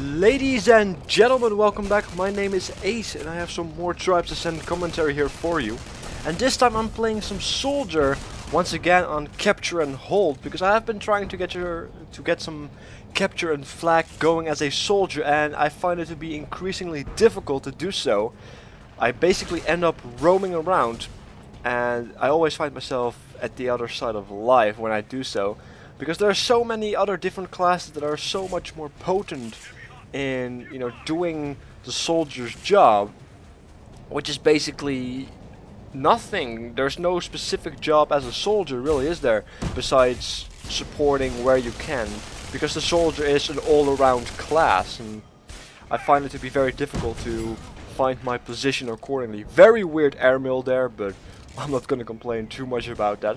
Ladies and gentlemen, welcome back. My name is Ace and I have some more Tribes Ascendant commentary here for you. And this time I'm playing some soldier once again on capture and hold, because I have been trying to get some capture and flag going as a soldier, and I find it to be increasingly difficult to do so. I basically end up roaming around and I always find myself at the other side of life when I do so, because there are so many other different classes that are so much more potent in, you know, doing the soldier's job, which is basically nothing. There's no specific job as a soldier, really, is there, besides supporting where you can, because the soldier is an all-around class, and I find it to be very difficult to find my position accordingly. Very weird airmail there, but I'm not gonna complain too much about that.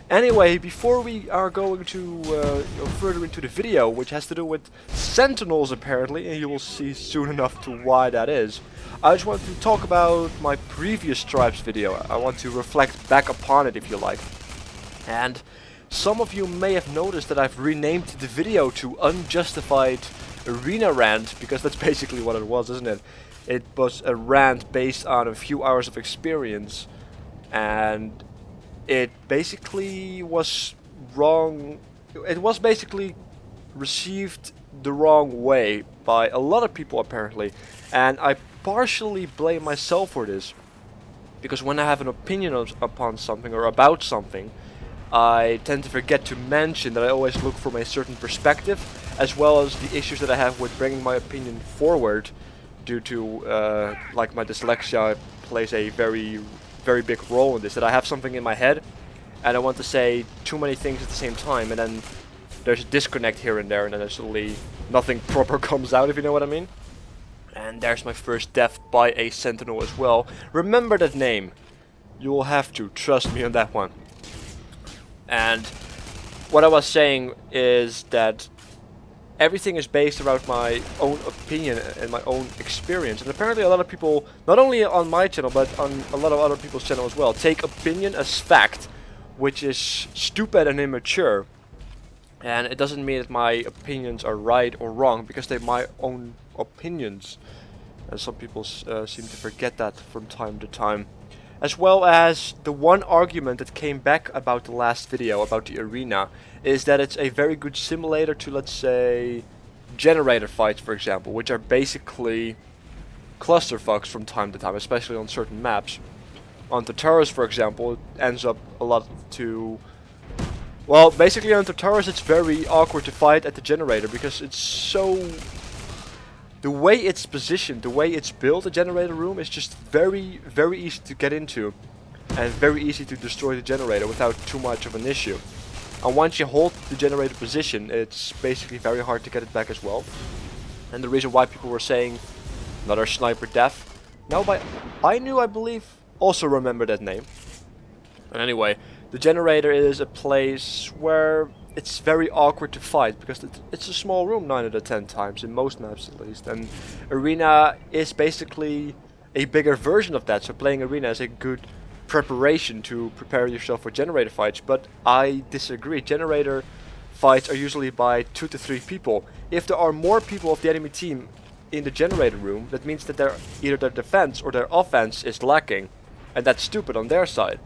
Anyway, before we are going to go further into the video, which has to do with Sentinels apparently, and you will see soon enough to why that is, I just want to talk about my previous Tribes video. I want to reflect back upon it, if you like. And some of you may have noticed that I've renamed the video to Unjustified Arena Rant, because that's basically what it was, isn't it? It was a rant based on a few hours of experience, and it basically was wrong. It was basically received the wrong way by a lot of people apparently, and I partially blame myself for this, because when I have an opinion upon something or about something, I tend to forget to mention that I always look from a certain perspective, as well as the issues that I have with bringing my opinion forward, due to like my dyslexia plays a very big role in this, that I have something in my head and I want to say too many things at the same time, and then there's a disconnect here and there, and then actually nothing proper comes out, if you know what I mean. And there's my first death by a Sentinel as well. Remember that name. You will have to trust me on that one. And what I was saying is that everything is based around my own opinion and my own experience, and apparently a lot of people, not only on my channel but on a lot of other people's channel as well, take opinion as fact, which is stupid and immature. And it doesn't mean that my opinions are right or wrong, because they're my own opinions, and some people seem to forget that from time to time. As well as the one argument that came back about the last video, about the arena, is that it's a very good simulator to, let's say, generator fights, for example, which are basically clusterfucks from time to time, especially on certain maps. On Tartarus, for example, it ends up a lot to... Well, basically on Tartarus it's very awkward to fight at the generator, because it's so... The way it's positioned, the way it's built, the generator room, is just very easy to get into, and very easy to destroy the generator without too much of an issue. And once you hold the generator position, it's basically very hard to get it back as well. And the reason why people were saying another sniper death, now by Ainu, I believe, also remember that name. And anyway, the generator is a place where it's very awkward to fight, because it's a small room 9 out of 10 times, in most maps at least, and arena is basically a bigger version of that, so playing arena is a good preparation to prepare yourself for generator fights. But I disagree. Generator fights are usually by 2 to 3 people. If there are more people of the enemy team in the generator room, that means that either their defense or their offense is lacking, and that's stupid on their side.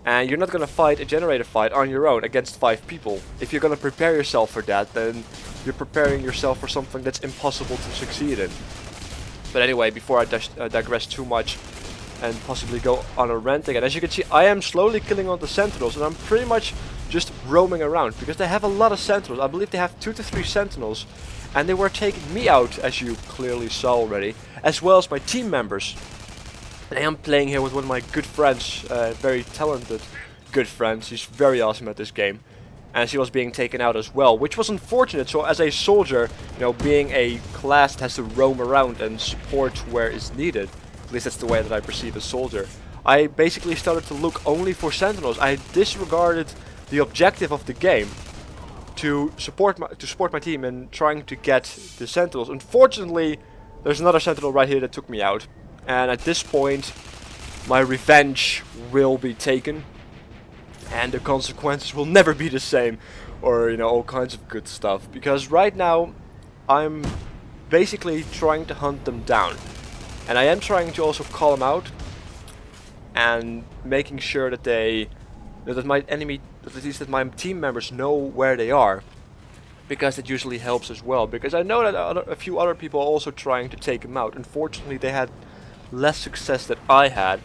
And you're not going to fight a generator fight on your own against 5 people. If you're going to prepare yourself for that, then you're preparing yourself for something that's impossible to succeed in. But anyway, before I digress too much and possibly go on a rant again, as you can see, I am slowly killing on the Sentinels, and I'm pretty much just roaming around, because they have a lot of Sentinels. I believe they have 2 to 3 Sentinels, and they were taking me out, as you clearly saw already, as well as my team members. And I am playing here with one of my good friends, very talented good friends. He's very awesome at this game, and she was being taken out as well, which was unfortunate. So as a soldier, you know, being a class that has to roam around and support where is needed, at least that's the way that I perceive a soldier, I basically started to look only for Sentinels. I disregarded the objective of the game to support my team and trying to get the Sentinels. Unfortunately, there's another Sentinel right here that took me out. And at this point, my revenge will be taken. and the consequences will never be the same, or all kinds of good stuff. Because right now I'm basically trying to hunt them down, and I am trying to also call them out and making sure that my enemy, at least that my team members know where they are, because it usually helps as well. Because I know that a few other people are also trying to take them out. Unfortunately, they had less success than I had,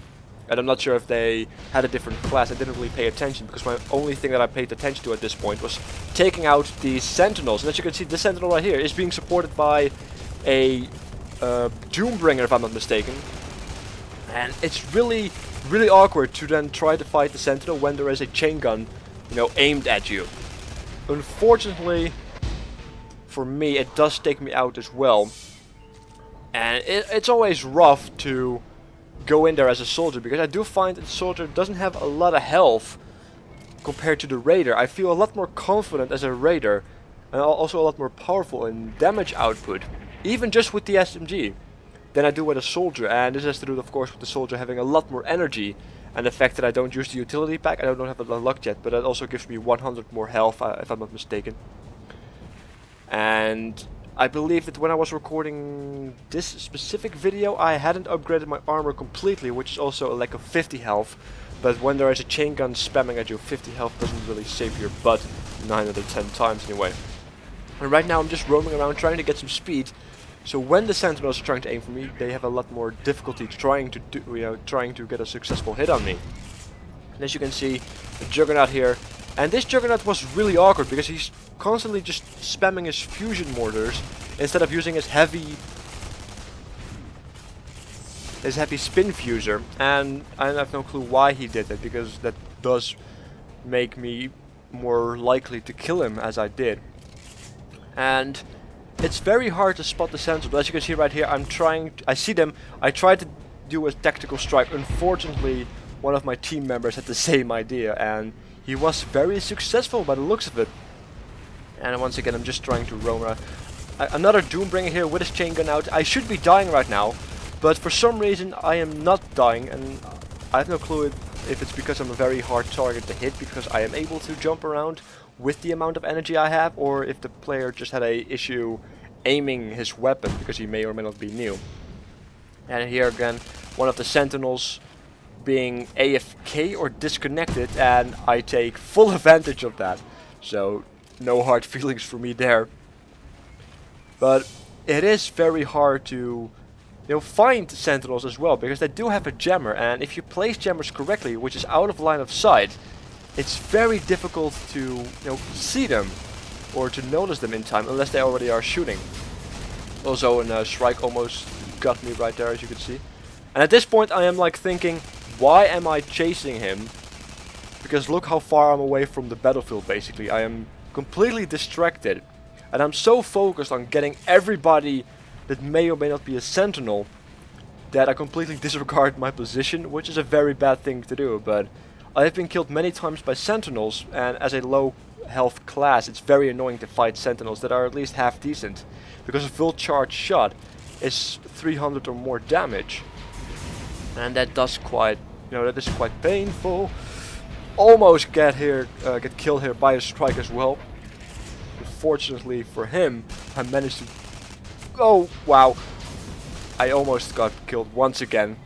and I'm not sure if they had a different class. I didn't really pay attention, because my only thing that I paid attention to at this point was taking out the Sentinels. And as you can see, this Sentinel right here is being supported by a Doombringer, if I'm not mistaken. And it's really awkward to then try to fight the Sentinel when there is a chain gun, aimed at you. Unfortunately, for me, it does take me out as well. And it's always rough to go in there as a soldier, because I do find that the soldier doesn't have a lot of health compared to the raider. I feel a lot more confident as a raider, and also a lot more powerful in damage output, even just with the SMG, than I do with a soldier. And this has to do, of course, with the soldier having a lot more energy, and the fact that I don't use the utility pack. I don't have a lot of luck yet, but that also gives me 100 more health, if I'm not mistaken. And I believe that when I was recording this specific video, I hadn't upgraded my armor completely, which is also a lack of 50 health. But when there is a chain gun spamming at you, 50 health doesn't really save your butt 9 out of 10 times anyway. And right now I'm just roaming around trying to get some speed, so when the Sentinels are trying to aim for me, they have a lot more difficulty trying to get a successful hit on me. And as you can see, the Juggernaut here, and this Juggernaut was really awkward because he's constantly just spamming his fusion mortars instead of using his heavy spin fuser, and I have no clue why he did that, because that does make me more likely to kill him, as I did. And it's very hard to spot the Sentinels, but as you can see right here, I see them, I tried to do a tactical strike. Unfortunately, one of my team members had the same idea, and he was very successful by the looks of it. And once again, I'm just trying to roam around. Another Doombringer here with his chain gun out. I should be dying right now, but for some reason I am not dying, and I have no clue if it's because I'm a very hard target to hit, because I am able to jump around with the amount of energy I have, or if the player just had a issue aiming his weapon, because he may or may not be new. And here again, one of the Sentinels being AFK or disconnected, and I take full advantage of that. So no hard feelings for me there. But it is very hard to find Sentinels as well, because they do have a jammer, and if you place jammers correctly, which is out of line of sight, it's very difficult to see them or to notice them in time, unless they already are shooting. Also, a Shrike almost got me right there, as you can see. And at this point I am like thinking, why am I chasing him? Because look how far I'm away from the battlefield, basically. I am completely distracted, and I'm so focused on getting everybody that may or may not be a Sentinel that I completely disregard my position, which is a very bad thing to do. But I have been killed many times by Sentinels, and as a low health class, it's very annoying to fight Sentinels that are at least half decent, because a full charge shot is 300 or more damage, and that does quite, that is quite painful. Almost get killed here by a strike as well. Fortunately for him, I managed to. Oh wow! I almost got killed once again.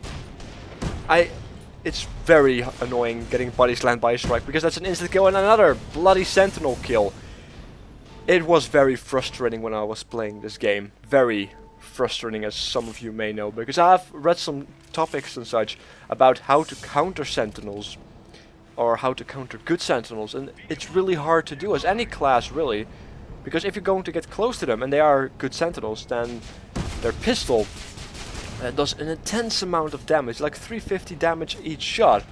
It's very annoying getting body slammed by a strike, because that's an instant kill and another bloody Sentinel kill. It was very frustrating when I was playing this game. Very frustrating, as some of you may know, because I've read some topics and such about how to counter Sentinels, or how to counter good Sentinels, and it's really hard to do as any class, really, because if you're going to get close to them and they are good Sentinels, then their pistol does an intense amount of damage, like 350 damage each shot.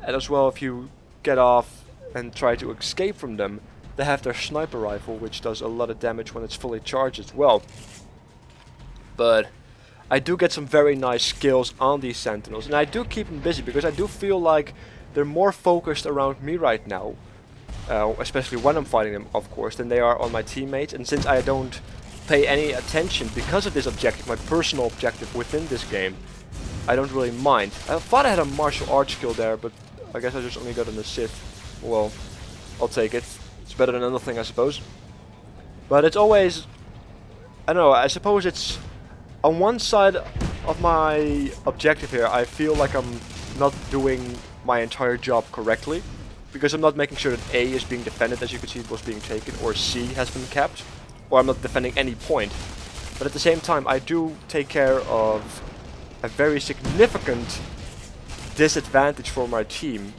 And as well, if you get off and try to escape from them, they have their sniper rifle, which does a lot of damage when it's fully charged as well. But I do get some very nice kills on these Sentinels, and I do keep them busy, because I do feel like they're more focused around me right now, especially when I'm fighting them, of course, than they are on my teammates. And since I don't pay any attention because of this objective, my personal objective within this game, I don't really mind. I thought I had a martial arts skill there, but I guess I just only got an assist. Well, I'll take it. It's better than nothing, I suppose. But it's always... I don't know, I suppose it's... On one side of my objective here, I feel like I'm not doing my entire job correctly. Because I'm not making sure that A is being defended, as you can see it was being taken, or C has been kept. Or I'm not defending any point. But at the same time, I do take care of a very significant disadvantage for my team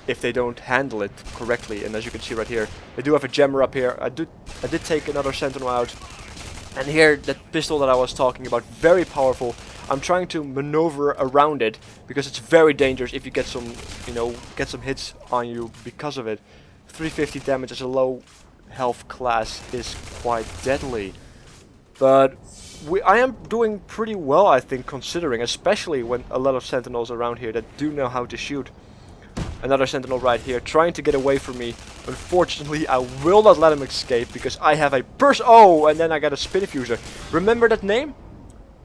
if they don't handle it correctly. And as you can see right here, they do have a jammer up here. I did take another Sentinel out. And here, that pistol that I was talking about, very powerful. I'm trying to maneuver around it because it's very dangerous if you get some, get some hits on you because of it. 350 damage as a low health class is quite deadly. But I am doing pretty well, I think, considering, especially when a lot of Sentinels around here that do know how to shoot. Another Sentinel right here, trying to get away from me. Unfortunately, I will not let him escape because I have a Oh, and then I got a spin diffuser. Remember that name?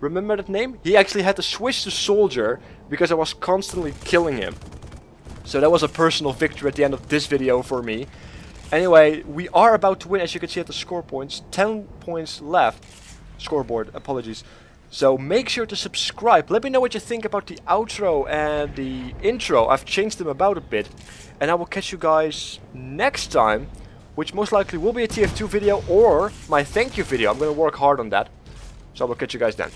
Remember that name? He actually had to switch to soldier because I was constantly killing him. So that was a personal victory at the end of this video for me. Anyway, we are about to win, as you can see at the score points. 10 points left. Scoreboard, apologies. So make sure to subscribe. Let me know what you think about the outro and the intro. I've changed them about a bit. And I will catch you guys next time, which most likely will be a TF2 video or my thank you video. I'm going to work hard on that. So I will catch you guys then.